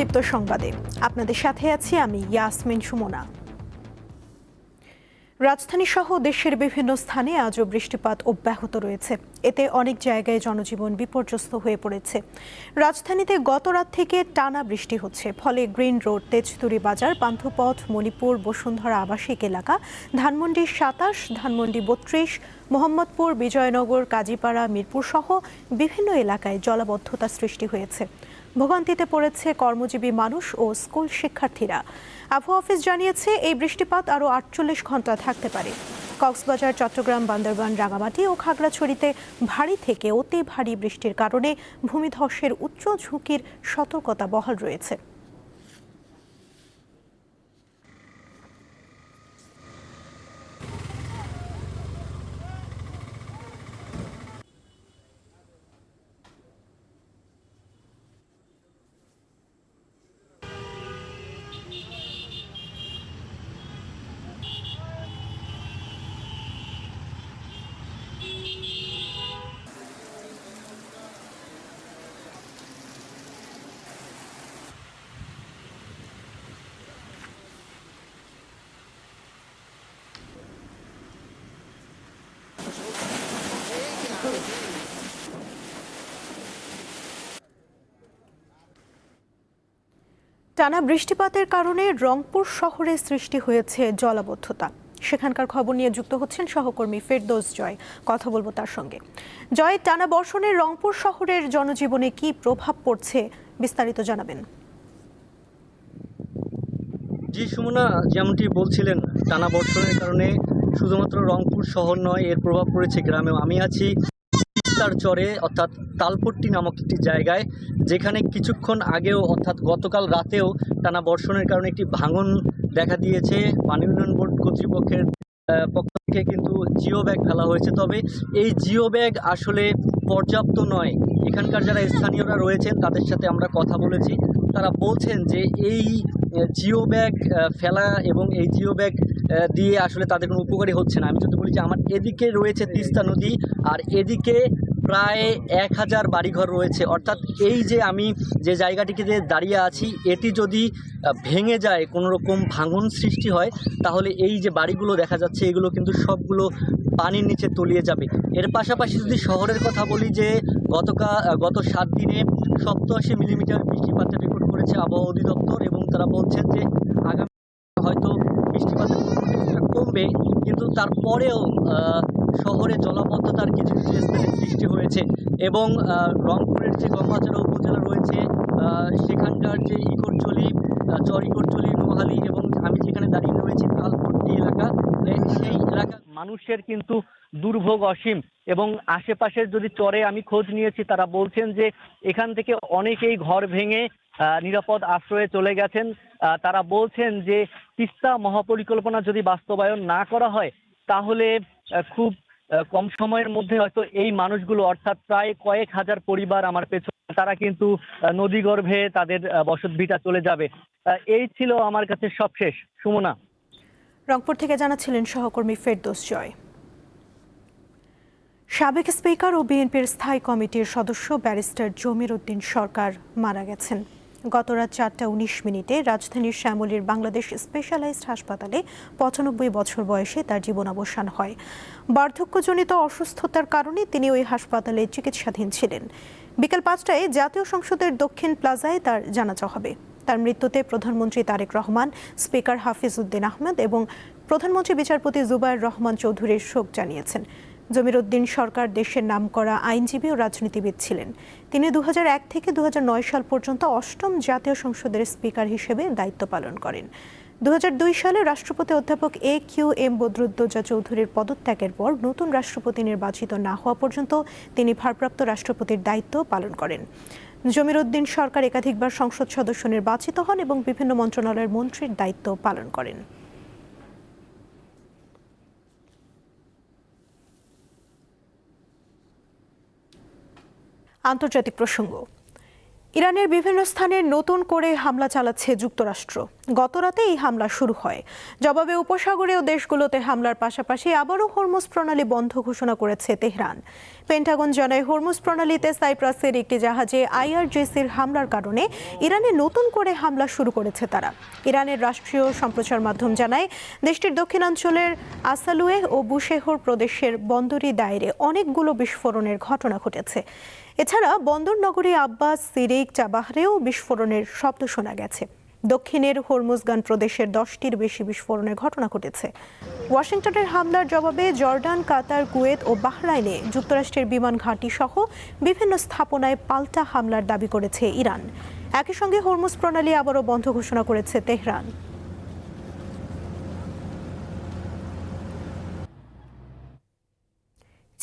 আলোদীপ্ত সংবাদে আপনাদের সাথে আছি আমি ইয়াসমিন সুমনা। রাজধানী সহ দেশের বিভিন্ন স্থানে আজও বৃষ্টিপাত অব্যাহত রয়েছে। এতে অনেক জায়গায় জনজীবন বিপর্যস্ত হয়ে পড়েছে। রাজধানীতে গত রাত থেকে টানা বৃষ্টি হচ্ছে, ফলে গ্রিন রোড, তেজতুরি বাজার, পান্থপথ, মণিপুর, বসুন্ধরা আবাসিক এলাকা, ধানমন্ডি ২৭, ধানমন্ডি ৩২, মোহাম্মদপুর, বিজয়নগর, কাজীপাড়া, মিরপুর সহ বিভিন্ন এলাকায় জলাবদ্ধতা সৃষ্টি হয়েছে। ভোগান্তিতে পড়েছে কর্মজীবী মানুষ ও স্কুল শিক্ষার্থীরা। আবহাওয়া অফিস জানিয়েছে এই বৃষ্টিপাত আরও ৪৮ ঘন্টা থাকতে পারে। কক্সবাজার, চট্টগ্রাম, বান্দরবান, রাঙামাটি ও খাগড়াছড়িতে ভারী থেকে অতি ভারী বৃষ্টির কারণে ভূমিধসের উচ্চ ঝুঁকির সতর্কতা বহাল রয়েছে। টানা বৃষ্টিপাতের কারণে রংপুর শহরে সৃষ্টি হয়েছে জলাবদ্ধতা। সেখানকার খবর নিয়ে যুক্ত হচ্ছেন সহকর্মী ফেরদৌস জয়। কথা বলবো তার সঙ্গে। জয়, টানা বর্ষণে রংপুর শহরের জনজীবনে কি প্রভাব পড়ছে, বিস্তারিত জানাবেন। জি সুমনা, যেমনটি বলছিলেন, টানা বর্ষণের কারণে শুধুমাত্র রংপুর শহর নয়, এর প্রভাব পড়েছে গ্রামেও। আমি আছি তিস্তার চরে, অর্থাৎ তালপট্টি নামক একটি জায়গায়, যেখানে কিছুক্ষণ আগেও অর্থাৎ গতকাল রাতেও টানা বর্ষণের কারণে একটি ভাঙন দেখা দিয়েছে। পানি উন্নয়ন বোর্ড কর্তৃপক্ষের পক্ষ থেকে কিন্তু জিও ব্যাগ ফেলা হয়েছে, তবে এই জিও ব্যাগ আসলে পর্যাপ্ত নয়। এখানকার যারা স্থানীয়রা রয়েছেন তাদের সাথে আমরা কথা বলেছি, তারা বলছেন যে এই জিও ব্যাগ ফেলা এবং এই জিও ব্যাগ দিয়ে আসলে তাদের কোনো উপকারী হচ্ছে না। আমি যদি বলি যে আমার এদিকে রয়েছে তিস্তা নদী, আর এদিকে প্রায় ১,০০০ বাড়িঘর রয়েছে, অর্থাৎ এই যে আমি যে জায়গাটিকে দাঁড়িয়ে আছি, এটি যদি ভেঙে যায়, কোনো রকম ভাঙন সৃষ্টি হয়, তাহলে এই যে বাড়িগুলো দেখা যাচ্ছে এগুলো কিন্তু সবগুলো পানির নিচে তলিয়ে যাবে। এর পাশাপাশি যদি শহরের কথা বলি, যে গত ৭ দিনে ৮৭ মিলিমিটার বৃষ্টিপাতের রেকর্ড করেছে আবহাওয়া অধিদপ্তর, এবং তারা বলছেন যে আগামী হয়তো বৃষ্টিপাতের কমবে, কিন্তু তারপরেও শহরে জলাবদ্ধতার কিছু কিছু স্থানে সৃষ্টি হয়েছে। এবং রংপুরের যে গঙ্গাচড়া উপজেলা রয়েছে, সেখানকার যে ইকরচলি, চর ইকরচলি, নোয়াখালী এবং আমি যেখানে দাঁড়িয়ে রয়েছি তালপট্টি এলাকা, সেই এলাকার মানুষের কিন্তু দুর্ভোগ অসীম। এবং আশেপাশের যদি চরে আমি খোঁজ নিয়েছি, তারা বলছেন যে এখান থেকে অনেকেই ঘর ভেঙে নিরাপদ আশ্রয়ে চলে গেছেন। তারা বলছেন যে তিস্তা মহাপরিকল্পনা যদি বাস্তবায়ন না করা হয়, তাহলে খুব কম সময়ের মধ্যে হয়তো এই মানুষগুলো, অর্থাৎ প্রায় কয়েক হাজার পরিবার আমার পেছনে, তারা কিন্তু নদীগর্ভে তাদের বসতভিটা চলে যাবে। এই ছিল আমার কাছে সবশেষ, সুমনা। রংপুর থেকে জানাচ্ছিলেন সহকর্মী ফেরদৌস জয়। সাবেক স্পিকার ও বিএনপির স্থায়ী কমিটির সদস্য ব্যারিস্টার জমির উদ্দিন সরকার মারা গেছেন। গত রাত ৪টা ১৯ রাজধানীর শ্যামলীর বাংলাদেশ স্পেশালাইজড হাসপাতালে ৯৫ বছর বয়সে তার জীবনাবসান হয়। বার্ধক্যজনিত অসুস্থতার কারণে তিনি ওই হাসপাতালে চিকিৎসাধীন ছিলেন। বিকেল ৫টায় জাতীয় সংসদের দক্ষিণ প্লাজায় তার জানাজা হবে। তার মৃত্যুতে প্রধানমন্ত্রী তারেক রহমান, স্পিকার হাফিজ উদ্দিন আহমেদ এবং প্রধানমন্ত্রী বিচারপতি জুবায়ের রহমান চৌধুরীর শোক জানিয়েছেন। জমির উদ্দিন সরকার দেশের নামকরা আইনজীবী ও রাজনীতিবিদ ছিলেন। তিনি ২০০১ থেকে ২০০৯ সাল পর্যন্ত অষ্টম জাতীয় সংসদের স্পিকার হিসেবে দায়িত্ব পালন করেন। ২০০২ সালে রাষ্ট্রপতি অধ্যাপক AQM বদরুদ্দোজা চৌধুরীর পদত্যাগের পর নতুন রাষ্ট্রপতি নির্বাচিত না হওয়া পর্যন্ত তিনি ভারপ্রাপ্ত রাষ্ট্রপতির দায়িত্ব পালন করেন। জমির উদ্দিন সরকার একাধিকবার সংসদ সদস্য নির্বাচিত হন এবং বিভিন্ন মন্ত্রণালয়ের মন্ত্রীর দায়িত্ব পালন করেন। আন্তর্জাতিক প্রসঙ্গ। ইরানের বিভিন্ন স্থানে নতুন করে হামলা চালাচ্ছে যুক্তরাষ্ট্র। গতরাতে এই হামলা শুরু হয়। জবাবে উপসাগরীয় দেশগুলোতে হামলার পাশাপাশি আবারও হরমুজ প্রণালী বন্ধ ঘোষণা করেছে তেহরান। পেন্টাগন জানায়, হরমুজ প্রণালীতে সাইপ্রাসের একটি জাহাজে আইআরজিসির হামলার কারণে ইরানে নতুন করে হামলা শুরু করেছে তারা। ইরানের রাষ্ট্রীয় সম্প্রচার মাধ্যম জানায়, দেশটির দক্ষিণাঞ্চলের আসালুয়ে ও বুশেহর প্রদেশের বন্দরি দায়রে অনেকগুলো বিস্ফোরণের ঘটনা ঘটেছে। এছাড়া বন্দর নগরী আব্বাস, সিরিক, চাবাহরেও বিস্ফোরণের শব্দ শোনা গেছে। দক্ষিণের হরমুজগান প্রদেশের 10টির বেশি বিস্ফোরণের ঘটনা ঘটেছে। ওয়াশিংটনের হামলার জবাবে জর্ডান, কাতার, কুয়েত ও বাহরাইনে যুক্তরাষ্ট্রের বিমান ঘাঁটি সহ বিভিন্ন স্থাপনায় পাল্টা হামলার দাবি করেছে ইরান। একই সঙ্গে হরমুজ প্রণালী আবারও বন্ধ ঘোষণা করেছে তেহরান।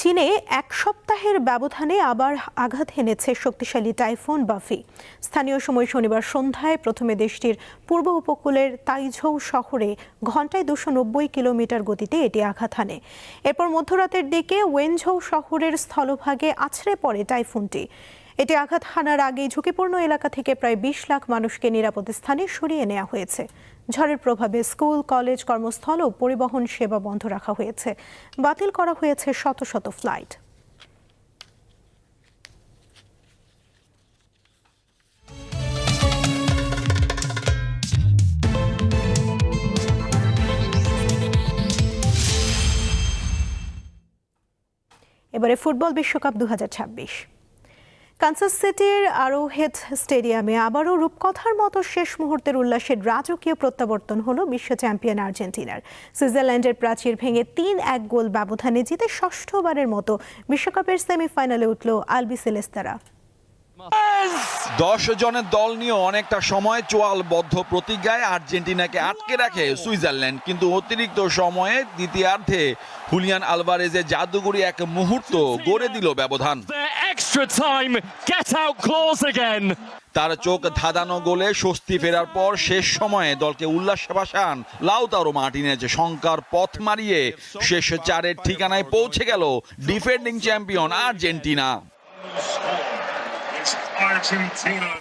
চীনে এক সপ্তাহের ব্যবধানে আবার আঘাত হেনেছে শক্তিশালী টাইফুন বাফি। স্থানীয় সময় শনিবার সন্ধ্যায় প্রথমে দেশটির পূর্ব উপকূলের তাইঝৌ শহরে ঘন্টায় 290 কিলোমিটার গতিতে এটি আঘাত হানে। এরপর মধ্যরাতের দিকে ওয়েনঝৌ শহরের স্থলভাগে আছড়ে পড়ে টাইফুনটি। এটি আঘাত হানার আগেই ঝুঁকিপূর্ণ এলাকা থেকে প্রায় 20 লাখ মানুষকে নিরাপদ স্থানে সরিয়ে নেওয়া হয়েছে। ঝড়ের প্রভাবে স্কুল, কলেজ, কর্মস্থল ও পরিবহন সেবা বন্ধ রাখা হয়েছে। বাতিল করা হয়েছে শত শত ফ্লাইট। এবারে ফুটবল বিশ্বকাপ 2026। কানসাস সিটির আরোহেড স্টেডিয়ামে আবারও রূপকথার মতো শেষ মুহূর্তের উল্লাসের রাজকীয় প্রত্যাবর্তন হলো বিশ্ব চ্যাম্পিয়ন আর্জেন্টিনার। সুইজারল্যান্ডের প্রাচীর ভেঙে 3-1 গোল ব্যবধানে জিতে ষষ্ঠবারের মতো বিশ্বকাপের সেমিফাইনালে উঠল আলবিসেলেস্তারা। 10 জনের দল নিয়ে অনেকটা সময় চোয়ালবদ্ধ প্রতিজ্ঞায় আর্জেন্টিনাকে আটকে রাখে সুইজারল্যান্ড, কিন্তু অতিরিক্ত সময়ে দ্বিতীয়ার্ধে হুলিয়ান আলভারেজের জাদুকরি এক মুহূর্ত গড়ে দিল ব্যবধান। তার চোখ ধাঁধানো গোলে স্বস্তি ফেরার পর শেষ সময়ে দলকে উল্লাসে ভাসান লাউতারো মার্টিনেজ। শঙ্কার পথ মারিয়ে শেষ চারের ঠিকানায় পৌঁছে গেল ডিফেন্ডিং চ্যাম্পিয়ন আর্জেন্টিনা।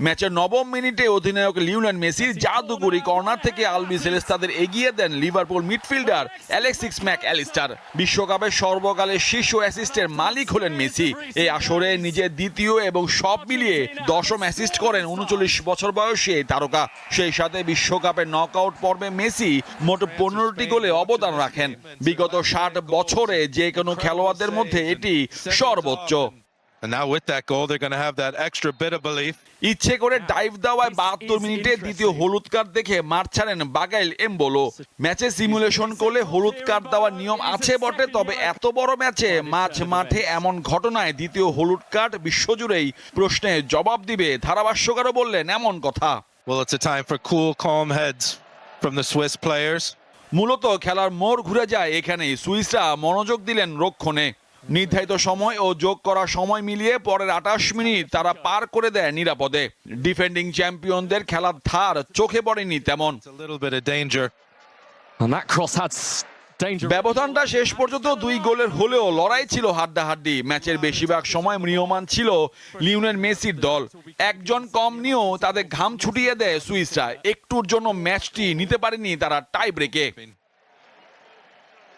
ম্যাচের 9ম মিনিটে অধিনায়ক লিওনেল মেসির জাদুকরি কর্নার থেকে আলবিসেলেস্তাদের এগিয়ে দেন লিভারপুল মিডফিল্ডার অ্যালেক্সিস ম্যাকঅ্যালিস্টার। বিশ্বকাপের সর্বকালের শীর্ষ অ্যাসিস্টের মালিক হলেন মেসি। এই আসরে নিজের দ্বিতীয় এবং সব মিলিয়ে 10ম অ্যাসিস্ট করেন 39 বছর বয়সী এই তারকা। সেই সাথে বিশ্বকাপের নকআউট পর্বে মেসি মোট 15টি গোলে অবদান রাখেন। বিগত 60 বছরে যে কোনো খেলোয়াড়দের মধ্যে এটি সর্বোচ্চ। And now with that goal, they're going to have that extra bit of belief. ইচ্ছে করে ডাইভ দেওয়ায় 72 মিনিটে দ্বিতীয় হলুদ কার্ড দেখে মাঠ ছাড়েন বাগাইল এমবোলো। ম্যাচে সিমুলেশন করলে হলুদ কার্ড দেওয়ার নিয়ম আছে বটে, তবে এত বড় ম্যাচে মাঠে এমন ঘটনায় দ্বিতীয় হলুদ কার্ড বিশ্বজুড়েই প্রশ্নে জবাব দিবে। ধারাভাষ্যকারও বললেন এমন কথা। Well, it's a time for cool, calm heads from the Swiss players. মূলত খেলার মোড় ঘুরে যায় এখানেই। সুইসরা মনোযোগ দিলেন রক্ষণে। নির্ধারিত সময় ও যোগ করা সময় মিলিয়ে পরের 28 মিনিট তারা পার করে দেয় নিরাপদে। ডিফেন্ডিং চ্যাম্পিয়নদের খেলার ধার চোখে পড়েনি তেমন। ব্যবধানটা শেষ পর্যন্ত 2 গোলের হলেও লড়াই ছিল হাড্ডাহাড্ডি। ম্যাচের বেশিরভাগ সময় ম্রিয়মান ছিল লিওনেল মেসির দল। একজন কম নিয়েও তাদের ঘাম ছুটিয়ে দেয় সুইসরা। একটুর জন্য ম্যাচটি নিতে পারেনি তারা টাই ব্রেকে।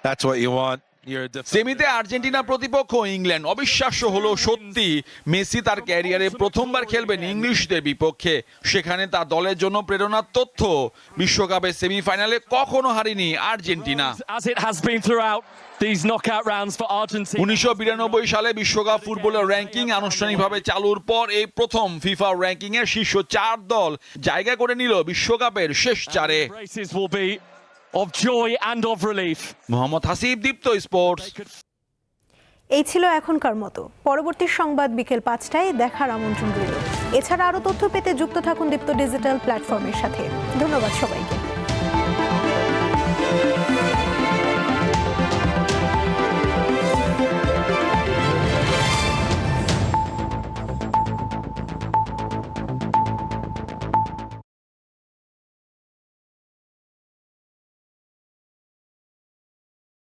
That's what you want. সেমিতে আর্জেন্টিনা প্রতিপক্ষ ইংল্যান্ড। অবিশ্বাস্য হলো সত্যি, মেসি তার ক্যারিয়ারে প্রথমবার খেলবেন ইংলিশদের বিপক্ষে। সেখানে তার দলের জন্য প্রেরণার তথ্য। বিশ্বকাপের সেমিফাইনালে কখনো হারেনি আর্জেন্টিনা। 1992 সালে বিশ্বকাপ ফুটবলের র্যাঙ্কিং আনুষ্ঠানিকভাবে চালুর পর এই প্রথম ফিফা র্যাঙ্কিং এর শীর্ষ 4 দল জায়গা করে নিল বিশ্বকাপের শেষ 4-এ। Of joy and of relief. Mohammad Hasib, Deepto sports. এই ছিল এখনকার মতো। পরবর্তী সংবাদ বিকেল 5টায় দেখার আমন্ত্রণ রইল। এছাড়া আরও তথ্য পেতে যুক্ত থাকুন দীপ্ত ডিজিটাল প্ল্যাটফর্মের সাথে। ধন্যবাদ সবাইকে।